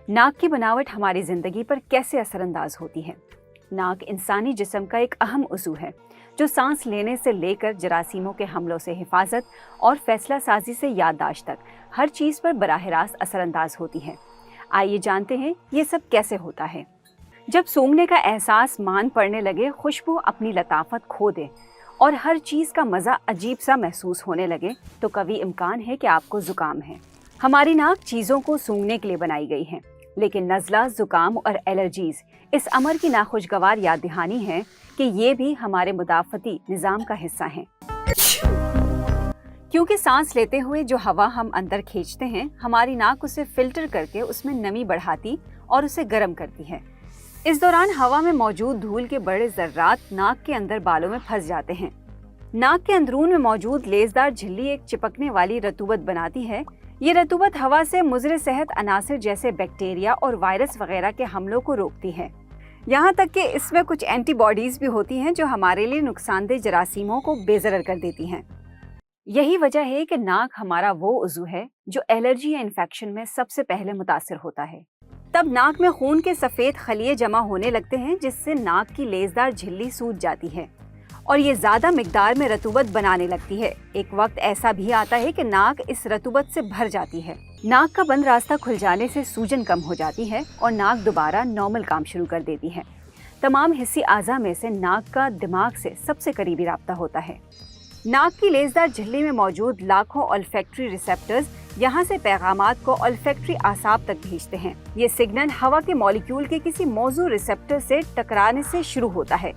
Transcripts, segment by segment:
नाक की बनावट हमारी ज़िंदगी पर कैसे असरअंदाज होती है? नाक इंसानी जिस्म का एक अहम उज़ू है जो सांस लेने से लेकर जरासीमों के हमलों से हिफाजत और फैसला साजी से याददाश्त तक हर चीज़ पर बराह रास्त असरअंदाज होती है। आइए जानते हैं ये सब कैसे होता है। जब सूंघने का एहसास मान पड़ने लगे, खुशबू अपनी लताफत खो दे और हर चीज़ का मज़ा अजीब सा महसूस होने लगे, तो कभी इम्कान है कि आपको ज़ुकाम है। हमारी नाक चीज़ों को सूंघने के लिए बनाई गई है, लेकिन नज़ला, ज़ुकाम और एलर्जीज़ इस अमर की नाखुशगवार याद दहानी है कि ये भी हमारे मुदाफ़ती निज़ाम का हिस्सा हैं। क्योंकि सांस लेते हुए जो हवा हम अंदर खींचते हैं, हमारी नाक उसे फ़िल्टर करके उसमें नमी बढ़ाती और उसे गर्म करती है। इस दौरान हवा में मौजूद धूल के बड़े ज़र्रात नाक के अंदर बालों में फंस जाते हैं। नाक के अंदरून में मौजूद लेज़दार झिल्ली एक चिपकने वाली रतूबत बनाती है। ये रतूबत हवा से मुज़र सेहत अनासिर जैसे बैक्टीरिया और वायरस वगैरह के हमलों को रोकती है। यहाँ तक कि इसमें कुछ एंटीबॉडीज़ भी होती हैं जो हमारे लिए नुकसानदेह जरासीमों को बेज़रर कर देती हैं। यही वजह है कि नाक हमारा वो उज़ू है जो एलर्जी या इन्फेक्शन में सबसे पहले मुतासिर होता है। तब नाक में खून के सफ़ेद खलिये जमा होने लगते हैं, जिससे नाक की लेज़दार झिल्ली सूज जाती है और ये ज़्यादा मिकदार में रतूबत बनाने लगती है। एक वक्त ऐसा भी आता है कि नाक इस रतूबत से भर जाती है। नाक का बंद रास्ता खुल जाने से सूजन कम हो जाती है और नाक दोबारा नॉर्मल काम शुरू कर देती है। तमाम हिस्सी आज़ा में से नाक का दिमाग से सबसे करीबी राब्ता होता है। नाक की लेज़दार झिल्ली में मौजूद लाखों ऑल्फैक्टरी रिसेप्टर्स यहाँ से पैगामात को ऑल्फैक्टरी आसाब तक भेजते हैं। ये सिग्नल हवा के मॉलिक्यूल के किसी मौजू रिसेप्टर से टकराने से शुरू होता है।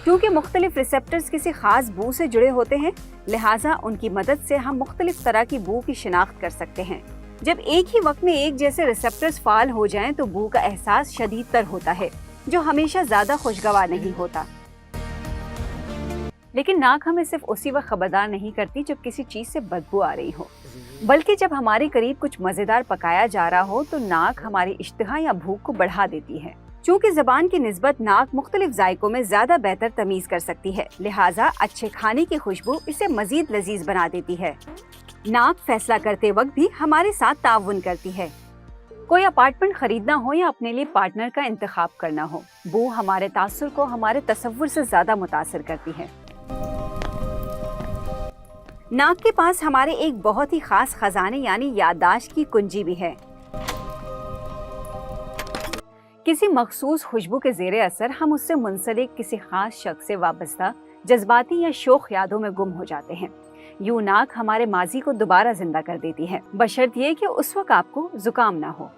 क्योंकि मुख्तलिफ रिसेप्टर्स किसी खास बू से जुड़े होते हैं, लिहाजा उनकी मदद से हम मुख्तलिफ तरह की बू की शिनाख्त कर सकते हैं। जब एक ही वक्त में एक जैसे रिसेप्टर्स फाल हो जाएं, तो बू का एहसास शदीद तर होता है, जो हमेशा ज़्यादा खुशगवार नहीं होता। लेकिन नाक हमें सिर्फ उसी वक्त खबरदार नहीं करती जब किसी चीज़ से बदबू आ रही हो, बल्कि जब हमारे करीब कुछ मज़ेदार पकाया जा रहा हो तो नाक हमारी इश्तिहा या भूख को बढ़ा देती है। चूँकि ज़बान की निस्बत नाक मुख्तलिफ जायकों में ज़्यादा बेहतर तमीज़ कर सकती है, लिहाजा अच्छे खाने की खुशबू इसे मज़ीद लजीज बना देती है। नाक फैसला करते वक्त भी हमारे साथ ताउन करती है। कोई अपार्टमेंट खरीदना हो या अपने लिए पार्टनर का इंतखाब करना हो, बू हमारे तासुर को हमारे तसव्वुर से ज़्यादा मुतासिर करती है। नाक के पास हमारे एक बहुत ही खास खजाने यानी याददाश्त की कुंजी भी है। किसी मखसूस खुशबू के ज़ेरे असर हम उससे मुंसलिक किसी खास शख्स से वाबस्ता जज्बाती या शौक यादों में गुम हो जाते हैं। यूं नाक हमारे माजी को दोबारा जिंदा कर देती है, बशर्त ये कि उस वक्त आपको जुकाम ना हो।